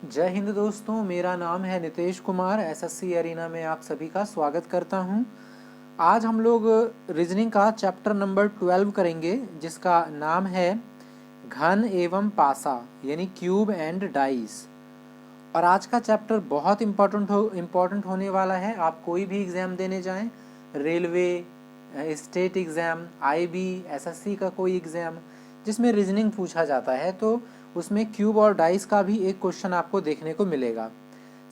जय हिंद दोस्तों, मेरा नाम है नितेश कुमार। एसएससी एरिना में आप सभी का स्वागत करता हूं। आज हम लोग रीजनिंग का चैप्टर नंबर 12 करेंगे, जिसका नाम है घन एवं पासा यानी क्यूब एंड डाइस। और आज का चैप्टर बहुत इम्पोर्टेंट होने वाला है। आप कोई भी एग्ज़ाम देने जाएं, railway, state exam, IB, SSC का कोई एग्ज़ाम जिसमें रीजनिंग पूछा जाता है, तो उसमें क्यूब और डाइस का भी एक क्वेश्चन आपको देखने को मिलेगा।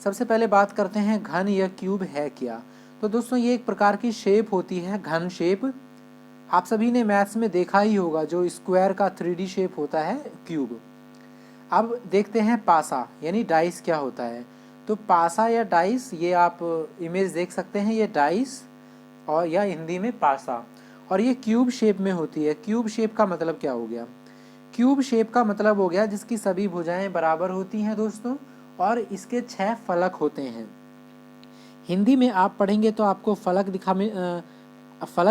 सबसे पहले बात करते हैं घन या क्यूब है क्या। तो दोस्तों, ये एक प्रकार की शेप होती है, घन शेप। आप सभी ने मैथ्स में देखा ही होगा, जो स्क्वायर का 3D शेप होता है, क्यूब। अब देखते हैं पासा यानी डाइस क्या होता है। तो पासा या डाइस, ये आप इमेज देख सकते हैं, ये डाइस और या हिंदी में पासा, और ये क्यूब शेप में होती है। क्यूब शेप का मतलब क्या हो गया? क्यूब शेप का मतलब हो गया जिसकी सभी भुजाएं बराबर होती हैं दोस्तों, और इसके 6 फलक होते हैं। हिंदी में आप पढ़ेंगे तो आपको फलक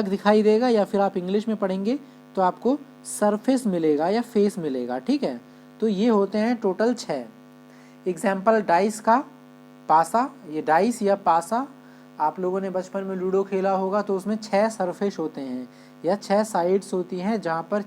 दिखाई देगा, या फिर आप इंग्लिश में पढ़ेंगे तो आपको सरफेस मिलेगा या फेस मिलेगा। ठीक है, तो ये होते हैं टोटल 6। एग्जाम्पल डाइस का, पासा, ये डाइस या पासा, आप लोगों ने बचपन में लूडो खेला होगा, तो उसमें 6 सरफेस होते हैं या 6 साइड्स होती हैं, जहाँ पर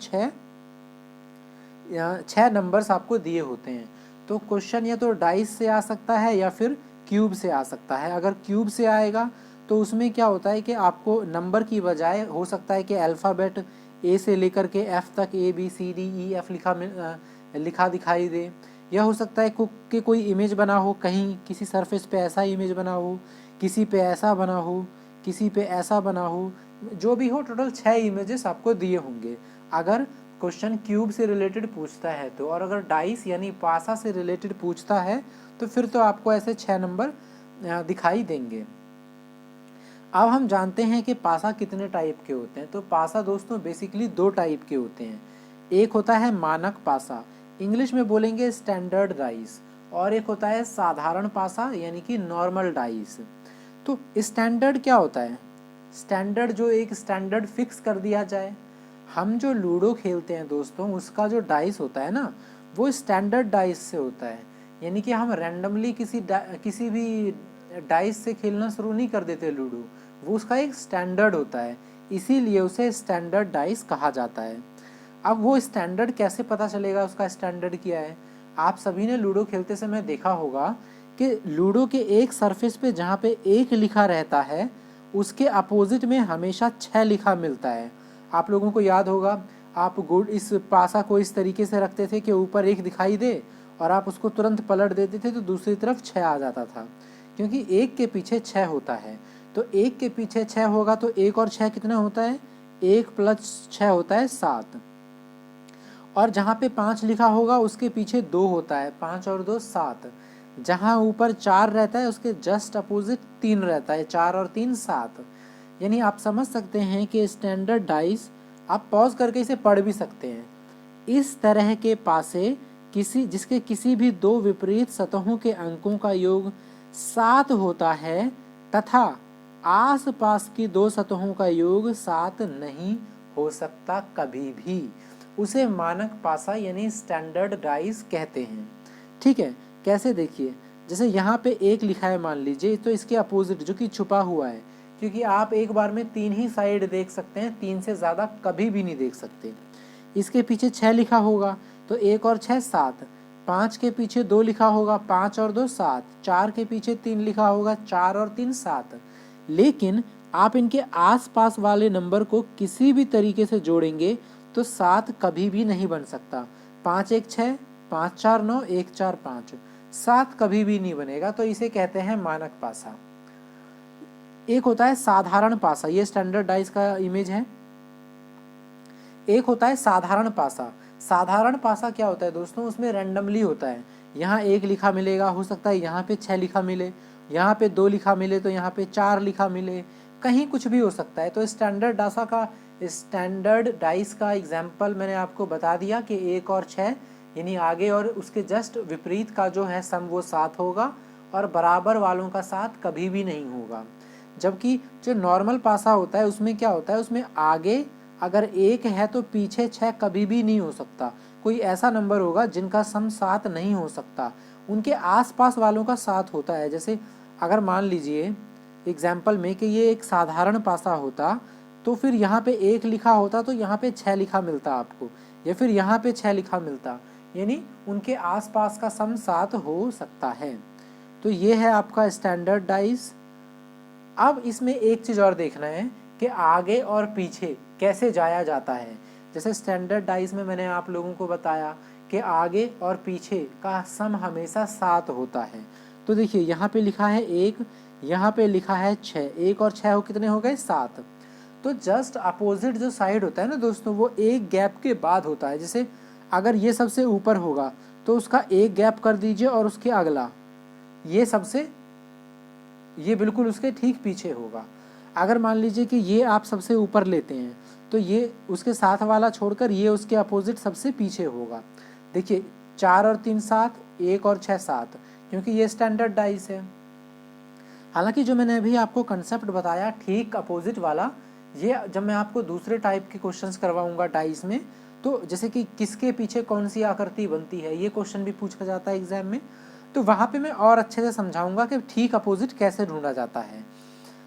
6 नंबर्स आपको दिए होते हैं। तो क्वेश्चन या तो डाइस से आ सकता है या फिर क्यूब से आ सकता है। अगर क्यूब से आएगा तो उसमें क्या होता है कि आपको नंबर की बजाय हो सकता है कि अल्फ़ाबेट ए से लेकर के एफ तक, ABCDEF लिखा दिखाई दे। यह हो सकता है कि कोई इमेज बना हो, कहीं किसी सरफेस पे ऐसा इमेज बना हो, किसी पे ऐसा बना हो, किसी पे ऐसा बना हो। जो भी हो, टोटल 6 इमेजेस आपको दिए होंगे अगर क्वेश्चन क्यूब से रिलेटेड पूछता है तो। और अगर डाइस यानी पासा से रिलेटेड पूछता है तो फिर तो आपको ऐसे 6 नंबर दिखाई देंगे। अब हम जानते हैं कि पासा कितने टाइप के होते हैं। तो पासा दोस्तों बेसिकली 2 टाइप के होते हैं। एक होता है मानक पासा, इंग्लिश में बोलेंगे स्टैंडर्ड डाइस, और एक होता है साधारण पासा यानी कि नॉर्मल डाइस। तो स्टैंडर्ड क्या होता है? स्टैंडर्ड जो एक स्टैंडर्ड फिक्स कर दिया जाए। हम जो लूडो खेलते हैं दोस्तों, उसका जो डाइस होता है ना, वो स्टैंडर्ड डाइस से होता है। यानी कि हम रैंडमली किसी भी डाइस से खेलना शुरू नहीं कर देते लूडो, वो उसका एक स्टैंडर्ड होता है, इसीलिए उसे स्टैंडर्ड डाइस कहा जाता है। अब वो स्टैंडर्ड कैसे पता चलेगा उसका स्टैंडर्ड क्या है? आप सभी ने लूडो खेलते समय देखा होगा कि लूडो के एक सरफेस पे जहाँ पे 1 लिखा रहता है, उसके अपोजिट में हमेशा 6 लिखा मिलता है। आप लोगों को याद होगा, आप इस पासा को इस तरीके से रखते थे कि ऊपर 1 दिखाई दे और आप उसको तुरंत पलट देते थे तो दूसरी तरफ 6 आ जाता था, क्योंकि 1 के पीछे 6 होता है। तो 1 के पीछे 6 होगा तो 1 और 6 कितना होता है? 1 + 6 होता है 7। और जहाँ पे 5 लिखा होगा उसके पीछे 2 होता है, 5 और 2 7। जहाँ ऊपर 4 रहता है उसके जस्ट अपोजिट 3 रहता है, 4 और 3 7। यानी आप समझ सकते हैं कि स्टैंडर्ड डाइस, आप पॉज करके इसे पढ़ भी सकते हैं। इस तरह के पासे जिसके किसी भी 2 विपरीत सतहों के अंकों का योग 7 होता है तथा आस पास की 2 सतहों का योग 7 नहीं हो सकता कभी भी, उसे मानक पासा यानी स्टैंडर्ड डाइस कहते हैं। ठीक है, कैसे? देखिए, जैसे यहाँ पे 1 लिखा है मान लीजिए, तो इसके अपोजिट जो कि छुपा हुआ है, क्योंकि आप एक बार में 3 ही साइड देख सकते हैं, 3 से ज़्यादा कभी भी नहीं देख सकते। इसके पीछे 6 लिखा होगा तो 1 और 6 7। 5 के पीछे 2 लिखा होगा, 5 और 2 7। 4 के पीछे 3 लिखा होगा, 4 और 3 7। लेकिन आप इनके आसपास वाले नंबर को किसी भी तरीके से जोड़ेंगे तो 7 कभी भी नहीं बन सकता। 5 1 6, 5 4 9, 1 4 5, 7 कभी भी नहीं बनेगा, तो इसे कहते हैं मानक पासा। एक होता है साधारण पासा, ये स्टैंडर्ड डाइस का इमेज है। एक होता है साधारण पासा। साधारण पासा क्या होता है दोस्तों? उसमें रैंडमली होता है। यहाँ 1 लिखा मिलेगा, हो सकता है यहाँ पे 6 लिखा मिले, यहाँ पे 2 लिखा मिले तो यहाँ पे 4 लिखा मिले, कहीं कुछ भी हो सकता है। तो स्टैंडर्ड डाइस का एग्जाम्पल मैंने आपको बता दिया कि 1 और 6 यानी आगे और उसके जस्ट विपरीत का जो है सम वो 7 होगा, और बराबर वालों का 7 कभी भी नहीं होगा। जबकि जो नॉर्मल पासा होता है उसमें क्या होता है? उसमें आगे अगर 1 है तो पीछे 6 कभी भी नहीं हो सकता। कोई ऐसा नंबर होगा जिनका सम 7 नहीं हो सकता, उनके आसपास वालों का 7 होता है। जैसे अगर मान लीजिए एग्जाम्पल में कि ये एक साधारण पासा होता, तो फिर यहाँ पे 1 लिखा होता तो यहाँ पे 6 लिखा मिलता आपको, या फिर यहाँ पे 6 लिखा मिलता, यानी उनके आसपास का सम 7 हो सकता है। तो ये है आपका स्टैंडर्ड डाइस। अब इसमें एक चीज़ और देखना है कि आगे और पीछे कैसे जाया जाता है। जैसे स्टैंडर्ड डाइस में मैंने आप लोगों को बताया कि आगे और पीछे का सम हमेशा 7 होता है। तो देखिए यहाँ पे लिखा है 1, यहाँ पे लिखा है 6, 1 और 6 हो कितने हो गए 7। तो जस्ट अपोजिट जो साइड होता है ना दोस्तों, वो एक गैप के बाद होता है। जैसे अगर ये सबसे ऊपर होगा तो उसका एक गैप कर दीजिए और उसके अगला ये बिल्कुल उसके ठीक पीछे होगा। अगर मान लीजिए कि ये आप सबसे ऊपर लेते हैं तो ये उसके साथ वाला छोड़कर ये उसके अपोजिट सबसे पीछे होगा। देखिए 4 और 3 7, 1 और 6 7, क्योंकि ये स्टैंडर्ड डाइस है। हालांकि जो मैंने अभी आपको कंसेप्ट बताया ठीक अपोजिट वाला, ये जब मैं आपको दूसरे टाइप के क्वेश्चंस करवाऊंगा डाइस में, तो जैसे कि किसके पीछे कौन सी आकृति बनती है, ये क्वेश्चन भी पूछा जाता है एग्जाम में, तो वहाँ पे मैं और अच्छे से समझाऊंगा कि ठीक अपोजिट कैसे ढूंढा जाता है।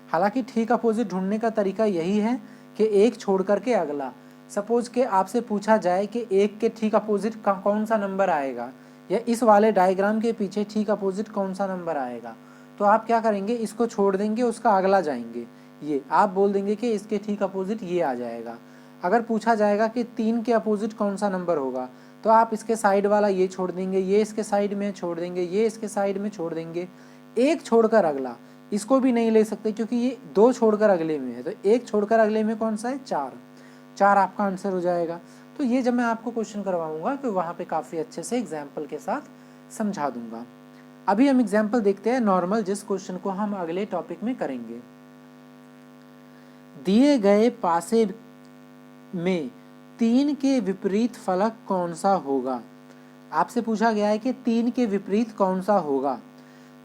हालांकि ठीक अपोजिट ढूंढने का तरीका यही है कि एक छोड़ करके अगला। सपोज के आपसे पूछा जाए कि 1 के ठीक अपोजिट कौन सा नंबर आएगा, या इस वाले डायग्राम के पीछे ठीक अपोजिट कौन सा नंबर आएगा, तो आप क्या करेंगे, इसको छोड़ देंगे, उसका अगला जाएंगे, ये आप बोल देंगे कि इसके ठीक अपोजिट ये आ जाएगा। अगर पूछा जाएगा कि 3 के अपोजिट कौन सा नंबर होगा, तो आप इसके साइड वाला ये छोड़ देंगे, ये इसके साइड में छोड़ देंगे, ये इसके साइड में छोड़ देंगे, एक छोड़कर अगला। इसको भी नहीं ले सकते क्योंकि ये 2 छोड़कर अगले में है, तो एक छोड़कर अगले में कौन सा है 4 आपका आंसर हो जाएगा। तो ये जब मैं आपको क्वेश्चन करवाऊंगा तो वहाँ पे काफ़ी अच्छे से एग्जाम्पल के साथ समझा दूंगा। अभी हम एग्जाम्पल देखते हैं नॉर्मल, जिस क्वेश्चन को हम अगले टॉपिक में करेंगे। दिए गए पासे में 3 के विपरीत फलक कौन सा होगा। आपसे पूछा गया है कि 3 के विपरीत कौन सा होगा।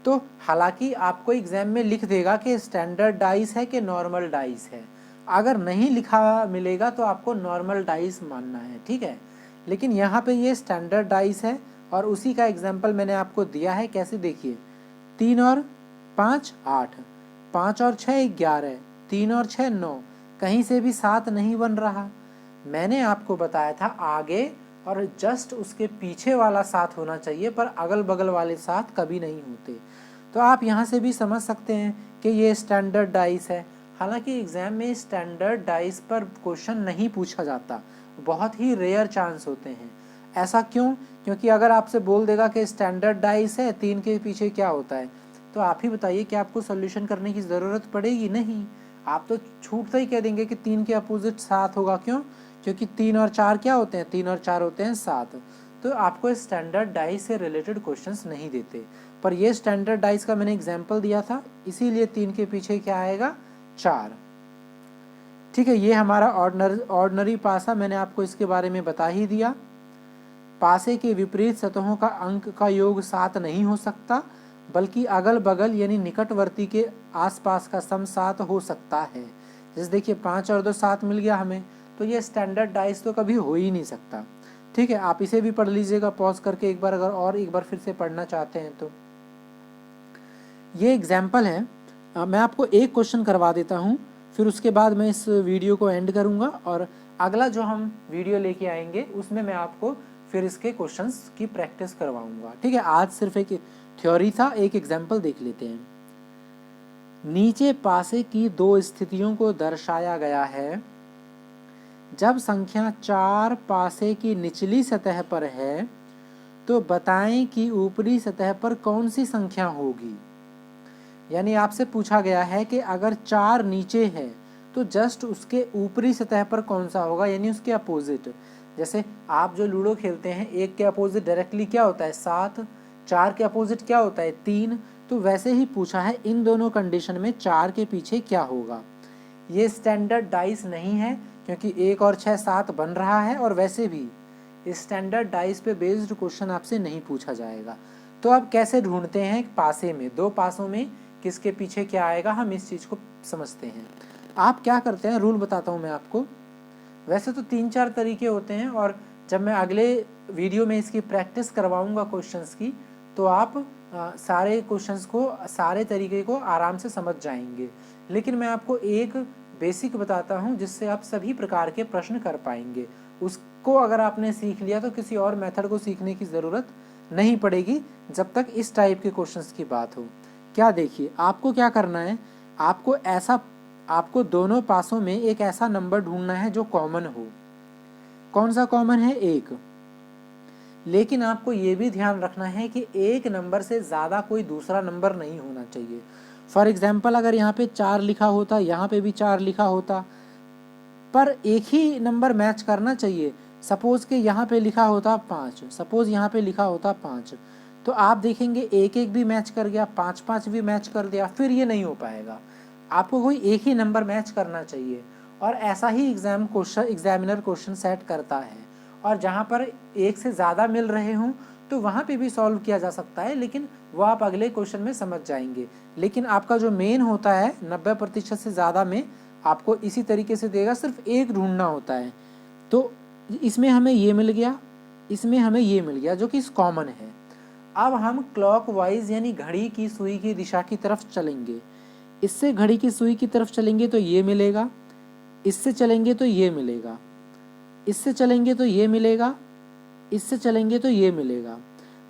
तो हालांकि आपको एग्जाम में लिख देगा कि स्टैंडर्ड डाइस है कि नॉर्मल डाइस है। अगर नहीं लिखा मिलेगा तो आपको नॉर्मल डाइस मानना है, ठीक है। लेकिन यहाँ पे ये स्टैंडर्ड डाइस है और उसी का एग्जाम्पल मैंने आपको दिया है। कैसे देखिए, 3 और 5 8, 5 और 6 11, 3 और 6 9, कहीं से भी 7 नहीं बन रहा। मैंने आपको बताया था आगे और जस्ट उसके पीछे वाला 7 होना चाहिए, पर अगल बगल वाले 7 कभी नहीं होते। तो आप यहाँ से भी समझ सकते हैं कि ये स्टैंडर्ड डाइस है। हालांकि एग्जाम में स्टैंडर्ड डाइस पर क्वेश्चन नहीं पूछा जाता, बहुत ही रेयर चांस होते हैं। ऐसा क्यों? क्योंकि अगर आपसे बोल देगा कि स्टैंडर्ड डाइस है 3 के पीछे क्या होता है, तो आप ही बताइए कि आपको सोल्यूशन करने की ज़रूरत पड़ेगी? नहीं, आप तो छूटते ही कह देंगे कि 3 के अपोजिट 7 होगा। क्यों? क्योंकि 3 और 4 क्या होते हैं, 3 और 4 होते हैं 7। तो आपको स्टैंडर्ड डाइस से रिलेटेड क्वेश्चंस नहीं देते, पर ये स्टैंडर्ड डाइस का मैंने एग्जाम्पल दिया था, इसीलिए 3 के पीछे क्या आएगा 4। ठीक है, ये हमारा ऑर्डिनरी पासा, मैंने आपको इसके बारे में बता ही दिया। पासे के विपरीत सतहों का अंक का योग 7 नहीं हो सकता, बल्कि अगल बगल यानी निकटवर्ती के आसपास का सम 7 हो सकता है। जैसे देखिए 5 और 2 7 मिल गया हमें, तो ये स्टैंडर्ड डाइस तो कभी हो ही नहीं सकता। ठीक है, आप इसे भी पढ़ लीजिएगा पॉज करके एक बार, अगर और एक बार फिर से पढ़ना चाहते हैं तो। ये एग्जाम्पल है, मैं आपको एक क्वेश्चन करवा देता हूँ, फिर उसके बाद मैं इस वीडियो को एंड करूँगा, और अगला जो हम वीडियो लेके आएंगे उसमें मैं आपको फिर इसके क्वेश्चंस की प्रैक्टिस करवाऊंगा। ठीक है, आज सिर्फ एक थ्योरी था, एक एग्जाम्पल देख लेते हैं। नीचे पासे की 2 स्थितियों को दर्शाया गया है। जब संख्या 4 पासे की निचली सतह पर है तो बताएं कि ऊपरी सतह पर कौन सी संख्या होगी। यानी आपसे पूछा गया है कि अगर 4 नीचे है तो जस्ट उसके ऊपरी सतह पर कौन सा होगा, यानी उसके अपोजिट। जैसे आप जो लूडो खेलते हैं, 1 के अपोजिट डायरेक्टली क्या होता है 7, 4 के अपोजिट क्या होता है 3, तो वैसे ही पूछा है इन दोनों कंडीशन में 4 के पीछे क्या होगा। ये स्टैंडर्ड डाइस नहीं है, क्योंकि 1 और 6 7 बन रहा है, और वैसे भी स्टैंडर्ड डाइस पे बेस्ड क्वेश्चन आपसे नहीं पूछा जाएगा। तो अब कैसे ढूंढते हैं पासे में, 2 पासों में किसके पीछे क्या आएगा, हम इस चीज़ को समझते हैं। आप क्या करते हैं, रूल बताता हूँ मैं आपको। वैसे तो 3-4 तरीके होते हैं, और जब मैं अगले वीडियो में इसकी प्रैक्टिस करवाऊंगा क्वेश्चंस की, तो आप सारे क्वेश्चंस को, सारे तरीके को आराम से समझ जाएंगे। लेकिन मैं आपको एक बेसिक बताता हूं जिससे आप सभी प्रकार के प्रश्न कर पाएंगे। उसको अगर आपने सीख लिया तो किसी और मेथड को सीखने की ज़रूरत नहीं पड़ेगी जब तक इस टाइप के क्वेश्चंस की बात हो। क्या देखिए, आपको क्या करना है, आपको दोनों पासों में एक ऐसा नंबर ढूंढना है जो कॉमन हो। कौन सा कॉमन है? 1। लेकिन आपको ये भी ध्यान रखना है कि एक नंबर से ज़्यादा कोई दूसरा नंबर नहीं होना चाहिए। फॉर एग्जाम्पल, अगर यहाँ पे 4 लिखा होता, यहाँ पे भी 4 लिखा होता, पर एक ही नंबर मैच करना चाहिए। सपोज कि यहाँ पे लिखा होता 5, सपोज यहाँ पे लिखा होता 5, तो आप देखेंगे एक एक भी मैच कर गया, 5 5 भी मैच कर दिया, फिर ये नहीं हो पाएगा। आपको कोई एक ही नंबर मैच करना चाहिए, और ऐसा ही एग्जामिनर क्वेश्चन सेट करता है। और जहाँ पर एक से ज़्यादा मिल रहे हों तो वहाँ पे भी सॉल्व किया जा सकता है, लेकिन वो आप अगले क्वेश्चन में समझ जाएंगे। लेकिन आपका जो मेन होता है 90% से ज़्यादा में आपको इसी तरीके से देगा, सिर्फ एक ढूंढना होता है। तो इसमें हमें ये मिल गया, इसमें हमें ये मिल गया जो कि कॉमन है। अब हम क्लॉकवाइज यानी घड़ी की सुई की दिशा की तरफ चलेंगे। इससे घड़ी की सुई की तरफ चलेंगे तो ये मिलेगा, इससे चलेंगे तो ये मिलेगा, इससे चलेंगे तो ये मिलेगा, इससे चलेंगे तो ये मिलेगा।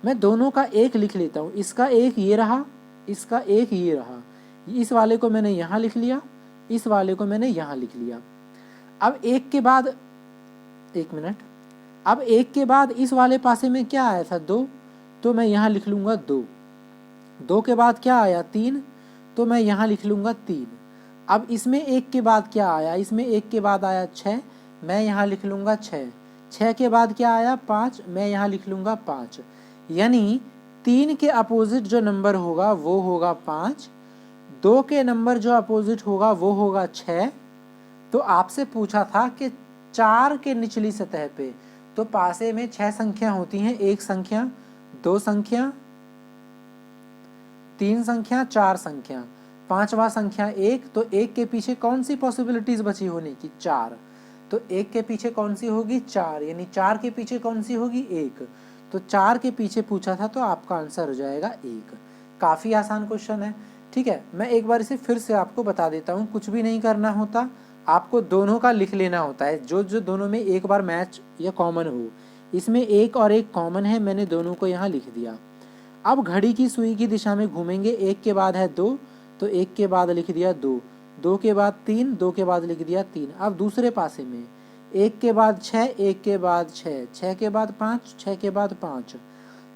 मैं दोनों का एक लिख लेता हूँ। इसका एक ये रहा, इसका एक ये रहा। इस वाले को मैंने यहाँ लिख लिया, इस वाले को मैंने यहाँ लिख लिया। अब एक के बाद, एक मिनट, अब एक के बाद इस वाले पासे में क्या आया था? 2, तो मैं यहाँ लिख लूँगा 2। 2 के बाद क्या आया? 3, तो मैं यहाँ लिख लूँगा 3। अब इसमें एक के बाद क्या आया? इसमें एक के बाद आया 6, मैं यहाँ लिख लूँगा 6। 6 के बाद क्या आया? 5, मैं यहाँ लिख लूँगा 5। यानी 3 के अपोजिट जो नंबर होगा वो होगा 5, 2 के नंबर जो अपोजिट होगा वो होगा 6। तो आपसे पूछा था कि 4 के निचली सतह पे, तो पासे में 6 संख्या होती हैं, 1 संख्या, 2 संख्या, 3 संख्या, 4 संख्या, 5वां संख्या 1। तो 1 के पीछे कौन सी पॉसिबिलिटीज बची होने की? 4। तो 1 के पीछे कौन सी होगी? 4, यानी 4 के पीछे कौन सी होगी? 1। तो 4 के पीछे पूछा था, तो आपका आंसर हो जाएगा 1। काफ़ी आसान क्वेश्चन है। ठीक है, मैं एक बार इसे फिर से आपको बता देता हूँ। कुछ भी नहीं करना होता, आपको दोनों का लिख लेना होता है, जो जो दोनों में एक बार मैच या कॉमन हो। इसमें एक और एक कॉमन है, मैंने दोनों को यहाँ लिख दिया। अब घड़ी की सुई की दिशा में घूमेंगे। 1 के बाद है 2, तो 1 के बाद लिख दिया 2, 2 के बाद 3, 2 के बाद लिख दिया 3। अब दूसरे पासे में 1 के बाद 6, 1 के बाद 6, 6 के बाद 5, 6 के बाद 5।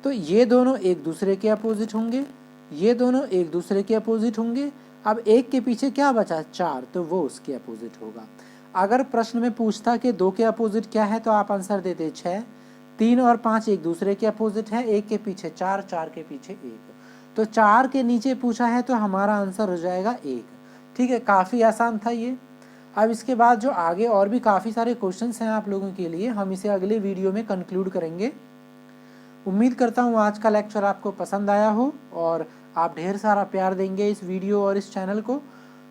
तो ये दोनों एक दूसरे के अपोजिट होंगे, ये दोनों एक दूसरे के अपोजिट होंगे। अब 1 के पीछे क्या बचा? 4, तो वो उसके अपोजिट होगा। अगर प्रश्न में पूछता कि 2 के अपोजिट क्या है, तो आप आंसर देते 6। 3 और 5 एक दूसरे के अपोजिट है, 1 के पीछे 4, 4 के पीछे 1। तो 4 के नीचे पूछा है, तो हमारा आंसर हो जाएगा 1। ठीक है, काफ़ी आसान था ये। अब इसके बाद जो आगे और भी काफ़ी सारे क्वेश्चंस हैं आप लोगों के लिए, हम इसे अगले वीडियो में कंक्लूड करेंगे। उम्मीद करता हूँ आज का लेक्चर आपको पसंद आया हो और आप ढेर सारा प्यार देंगे इस वीडियो और इस चैनल को।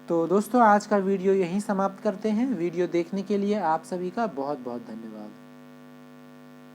तो दोस्तों, आज का वीडियो यहीं समाप्त करते हैं। वीडियो देखने के लिए आप सभी का बहुत बहुत धन्यवाद।